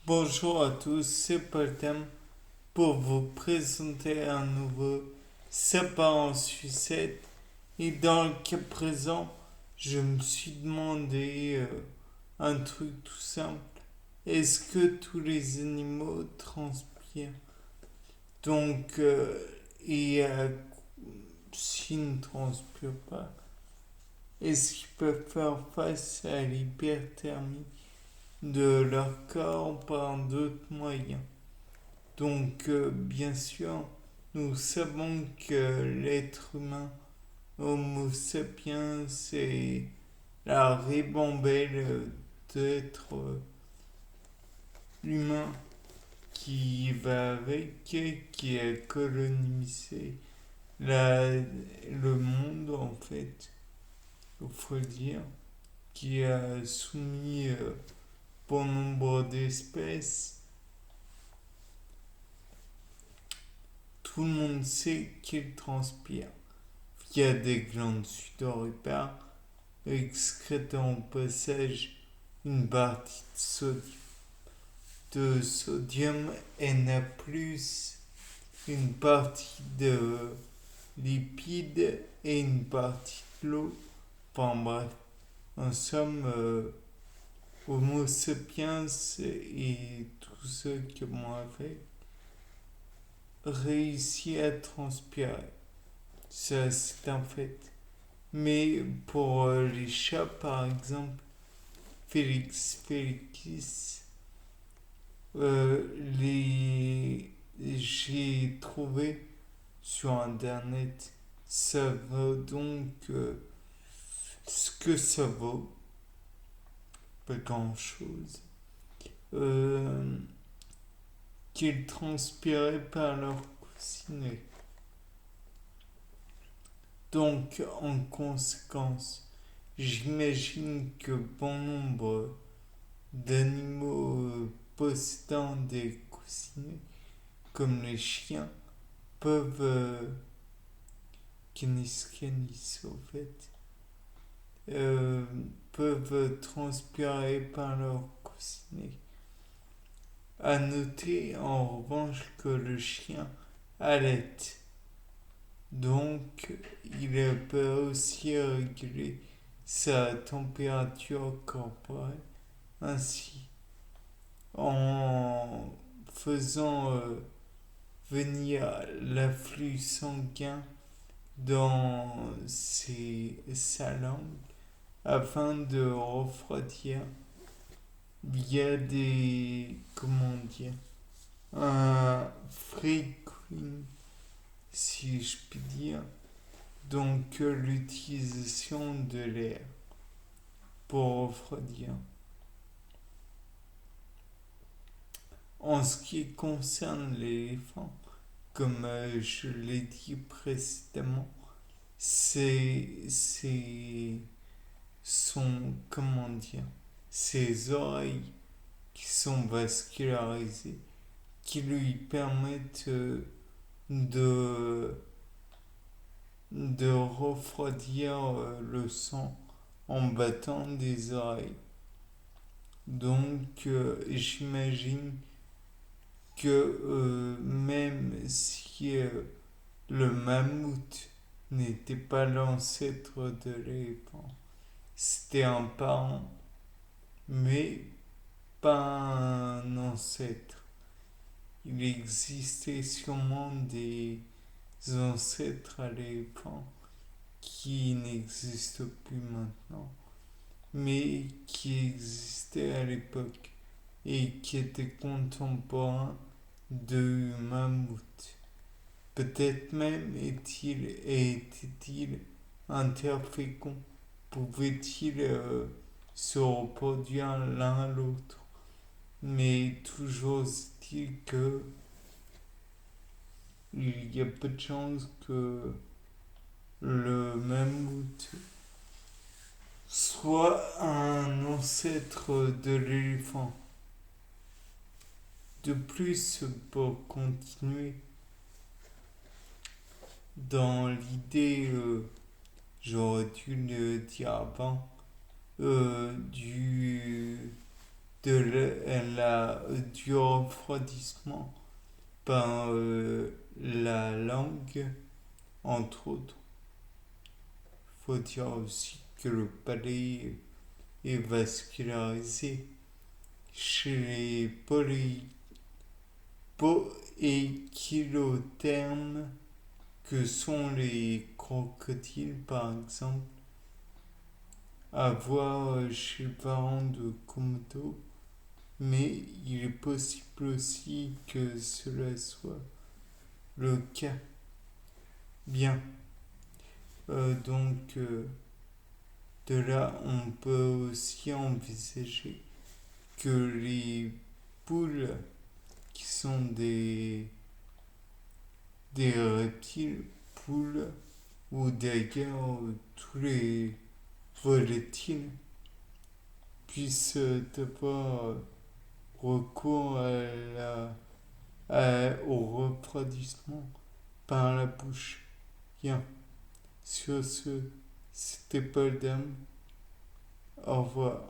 Bonjour à tous, c'est Poltem pour vous présenter un nouveau sapin en sucette. Et dans le cas présent, je me suis demandé un truc tout simple. Est-ce que tous les animaux transpirent? Donc, et s'ils ne transpirent pas, est-ce qu'ils peuvent faire face à l'hyperthermie de leur corps par d'autres moyens? Donc, bien sûr, nous savons que l'être humain, Homo sapiens, c'est la ribambelle d'être humain qui va avec, qui a colonisé le monde, en fait, il faut le dire, qui a soumis bon nombre d'espèces. Tout le monde sait qu'il transpire via des glandes sudoripares, excrétant au passage une partie de sodium Na+, une partie de lipides et une partie de l'eau. Enfin bref, en somme, Homo sapiens et tous ceux qui m'ont avec réussi à transpirer. Ça, c'est un fait. Mais pour les chats, par exemple, Félix Félix, les... j'ai trouvé sur internet, ça vaut donc ce que ça vaut, pas grand chose, euh, qu'ils transpiraient par leur coussinet. Donc, en conséquence, j'imagine que bon nombre d'animaux possédant des coussinets, comme les chiens, peuvent, canis canis au fait, euh, peuvent transpirer par leur coussinet. À noter en revanche que le chien halète, donc il peut aussi réguler sa température corporelle ainsi en faisant venir l'afflux sanguin dans sa langue afin de refroidir via des, comment dire, un free clean, si je puis dire, donc l'utilisation de l'air pour refroidir. En ce qui concerne l'éléphant, comme je l'ai dit précédemment, c'est son, comment dire, ses oreilles qui sont vascularisées, qui lui permettent de, de refroidir le sang en battant des oreilles. Donc j'imagine que même si le mammouth n'était pas l'ancêtre de l'éléphant, c'était un parent, mais pas un ancêtre. Il existait sûrement des ancêtres à l'éléphant qui n'existent plus maintenant, mais qui existaient à l'époque et qui étaient contemporains de mammouth. Peut-être même était-il interfécond. Pouvait-il se reproduire l'un à l'autre? Mais toujours est-il que il y a peu de chances que le mammouth soit un ancêtre de l'éléphant. De plus, pour continuer dans l'idée, j'aurais dû le dire avant, du, du refroidissement par la langue, entre autres. Il faut dire aussi que le palais est vascularisé chez les poéchilothermes que sont les crocodiles par exemple, à voir chez le parent de Komodo, mais il est possible aussi que cela soit le cas. Bien. De là, on peut aussi envisager que les poules, qui sont des reptiles, poules, ou d'ailleurs tous les volatiles, puissent avoir recours au refroidissement par la bouche. Bien. Sur ce, c'était Paul Dame. Au revoir.